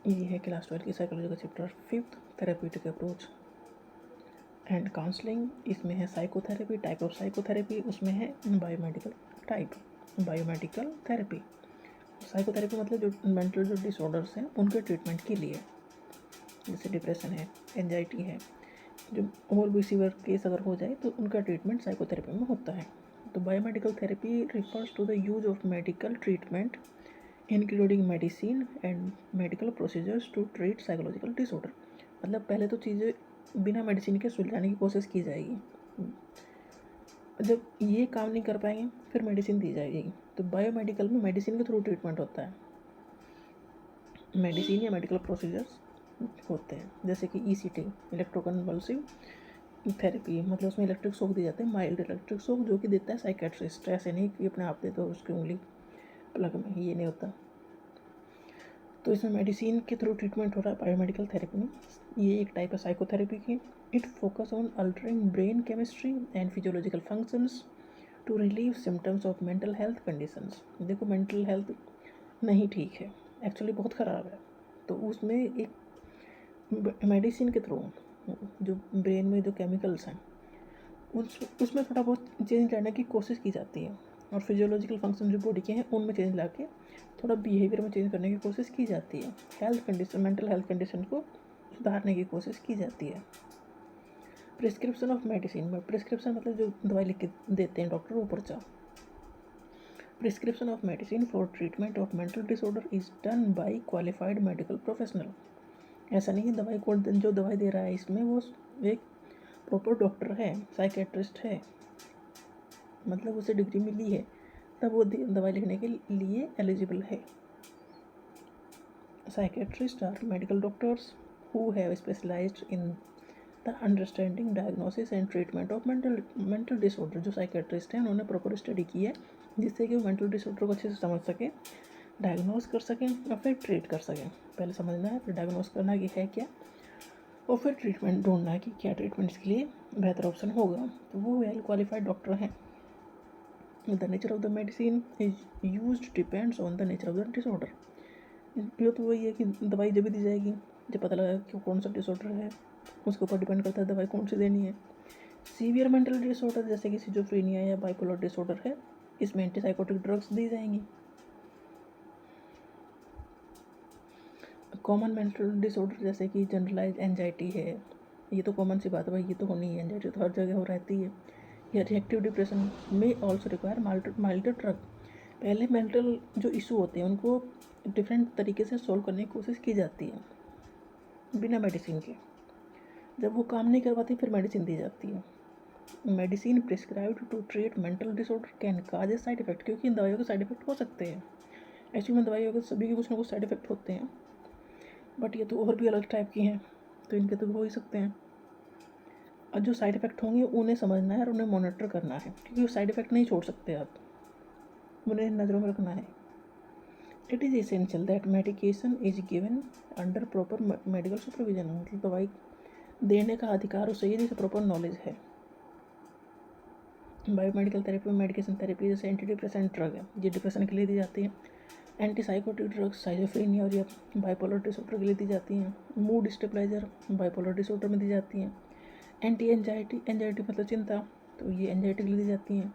ये है क्लास 12 की साइकोलॉजी का chapter 5 therapeutic approach and counselling. इसमें है साइकोथेरेपी, टाइप ऑफ साइकोथेरेपी, उसमें है biomedical type, biomedical therapy. Psychotherapy मतलब जो मेंटल जो डिसऑर्डर्स हैं उनके ट्रीटमेंट के लिए, जैसे डिप्रेशन है, एंजाइटी है, जो और भी सीवियर केस अगर हो जाए तो उनका ट्रीटमेंट साइकोथेरेपी में होता है। तो biomedical therapy refers to the use of medical treatment including medicine and medical procedures to treat psychological disorder. मतलब पहले तो चीज़ें बिना मेडिसिन के सुलझाने की कोशिश की जाएगी, जब ये काम नहीं कर पाएंगे फिर मेडिसिन दी जाएगी। तो बायोमेडिकल में मेडिसिन के थ्रू ट्रीटमेंट होता है, मेडिसिन या मेडिकल प्रोसीजर्स होते हैं, जैसे कि ECT इलेक्ट्रोकन्वल्सिव थेरेपी, मतलब उसमें इलेक्ट्रिक शॉक दिए जाते हैं, माइल्ड इलेक्ट्रिक शॉक, जो कि देता है साइकेट्रिस्ट। ऐसे नहीं कि अपने आप दे दो उसकी उंगली प्लग में, ये नहीं होता। तो इसमें मेडिसिन के थ्रू ट्रीटमेंट हो रहा है बायोमेडिकल थेरेपी में। ये एक टाइप है साइकोथेरेपी की। It focus on altering brain chemistry and physiological functions to relieve symptoms of mental health conditions. देखो मेंटल हेल्थ नहीं ठीक है, एक्चुअली बहुत ख़राब है, तो उसमें एक मेडिसिन के थ्रू जो ब्रेन में जो केमिकल्स हैं उसमें थोड़ा बहुत चेंज लाने की कोशिश की जाती है, और फिजियोलॉजिकल फंक्शन जो बॉडी के हैं उनमें चेंज ला के थोड़ा बिहेवियर में चेंज करने की कोशिश की जाती है। Health condition, mental health condition को सुधारने की कोशिश की जाती है। प्रिस्क्रिप्शन ऑफ मेडिसिन में, प्रिस्क्रिप्शन मतलब जो दवाई लिख के देते हैं डॉक्टर, वो पर्चा। Prescription of medicine for treatment of mental disorder is done by qualified medical professional. ऐसा नहीं है दवाई को जो दवाई दे रहा है इसमें वो एक प्रॉपर डॉक्टर है, साइकेट्रिस्ट है, मतलब उसे डिग्री मिली है तब वो दवाई लिखने के लिए एलिजिबल है। Psychiatrist are medical doctors who have specialised in the understanding, diagnosis and treatment of mental disorder. जो साइकेट्रिस्ट हैं उन्होंने प्रॉपर स्टडी की है जिससे कि वो मेंटल डिसऑर्डर को अच्छे से समझ सकें, डायग्नोस कर सकें और फिर ट्रीट कर सकें। पहले समझना है, फिर डायग्नोस करना कि है क्या, और फिर ट्रीटमेंट ढूंढना है कि क्या ट्रीटमेंट इसके लिए बेहतर ऑप्शन होगा। तो वो वेल क्वालिफाइड डॉक्टर हैं। The nature of the medicine is used depends on the nature of the disorder। ये तो वही है कि दवाई जब भी दी जाएगी जब पता लगा कि कौन सा डिसऑर्डर है, उसके ऊपर डिपेंड करता है दवाई कौन सी देनी है। सीवियर मेंटल डिसऑर्डर जैसे कि सिजोफ्रेनिया या बाइपोलर डिसऑर्डर है, इसमें एंटीसाइकोटिक ड्रग्स दी जाएंगी। कॉमन मेंटल डिसऑर्डर जैसे कि जनरलाइज एंजाइटी है, ये तो कॉमन सी बात है भाई, ये तो होनी है, एंजाइटी तो हर जगह हो रहती है। या रिएक्टिव डिप्रेशन में ऑल्सो रिक्वायर माइल्डर ड्रग। पहले मेंटल जो इशू होते हैं उनको डिफरेंट तरीके से सॉल्व करने की कोशिश की जाती है बिना मेडिसिन के, जब वो काम नहीं कर पाती फिर मेडिसिन दी जाती है। Medicine prescribed to treat mental disorder can cause a side effect, क्योंकि इन दवाइयों के साइड इफेक्ट हो सकते हैं। एक्चुअली में दवाइयों के सभी के कुछ ना कुछ साइड इफेक्ट होते हैं, बट ये तो और भी अलग टाइप की हैं, तो इनके तो हो ही सकते हैं। और जो साइड इफ़ेक्ट होंगे उन्हें समझना है और उन्हें मॉनिटर करना है, क्योंकि वो साइड इफ़ेक्ट नहीं छोड़ सकते आप, उन्हें नज़रों में रखना है। It is essential that medication is given under proper medical supervision. मतलब दवाई देने का अधिकार उसे ही जिसे प्रॉपर नॉलेज है। बायोमेडिकल थेरेपी में मेडिकेशन थेरेपी जैसे एंटी डिप्रेशन ड्रग है, ये डिप्रेशन के लिए दी जाती है। एंटीसाइकोटिक ड्रग्स साइजोफ्रेनिया और या बाइपोलर डिसऑर्डर के लिए दी जाती हैं। मूड स्टेबलाइजर बाइपोलर डिसऑर्डर में दी जाती हैं। एंटी एंजाइटी, एंजाइटी मतलब चिंता, तो ये एंजाइटी के लिए दी जाती हैं।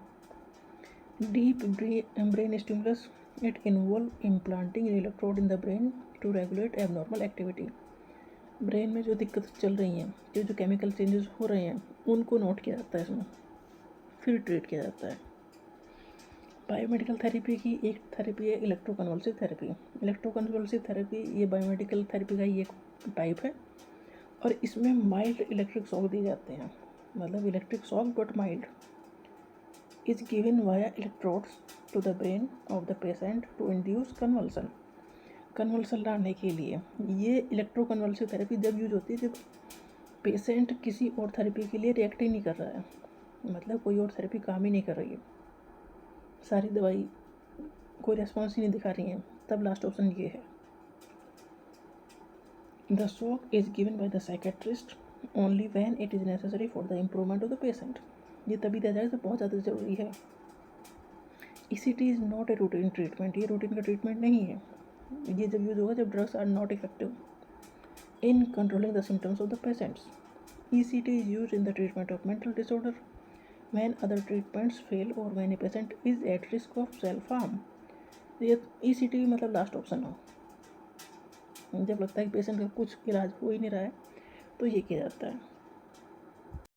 Deep brain stimulus, it involve implanting electrode in the brain to regulate abnormal activity. Brain में जो दिक्कत चल रही हैं, जो केमिकल चेंजेस हो रहे हैं उनको नोट किया जाता है इसमें, फिर ट्रीट किया जाता है। बायोमेडिकल थेरेपी की एक थेरेपी है इलेक्ट्रोकन्वल्सिव थेरेपी। इलेक्ट्रोकन्वल्सिव थेरेपी ये बायोमेडिकल थेरेपी का ही एक टाइप है, और इसमें माइल्ड इलेक्ट्रिक शॉक दिए जाते हैं, मतलब electric shock but mild, is given via electrodes to the brain of the patient to induce convulsion लाने के लिए। ये इलेक्ट्रोकन्वल्सिव थेरेपी जब यूज होती है जब पेशेंट किसी और थेरेपी के लिए रिएक्ट ही नहीं कर रहा है, मतलब कोई और थेरेपी काम ही नहीं कर रही है, सारी दवाई कोई रेस्पॉन्स ही नहीं दिखा रही हैं, तब लास्ट ऑप्शन ये है। The shock is given by the psychiatrist only when it is necessary for the improvement of the patient. ये तभी दिया जाए तो बहुत ज़्यादा ज़रूरी है। ECT is not a routine treatment, ये रूटीन का ट्रीटमेंट नहीं है, ये जब यूज़ होगा जब drugs are not effective in controlling the symptoms of the patients. ECT is used in the treatment of mental disorder when other treatments fail or when a patient is at risk of self harm। ये ECT मतलब last option हो, जब लगता है कि patient का कुछ इलाज हो ही नहीं रहा है तो ये किया जाता है।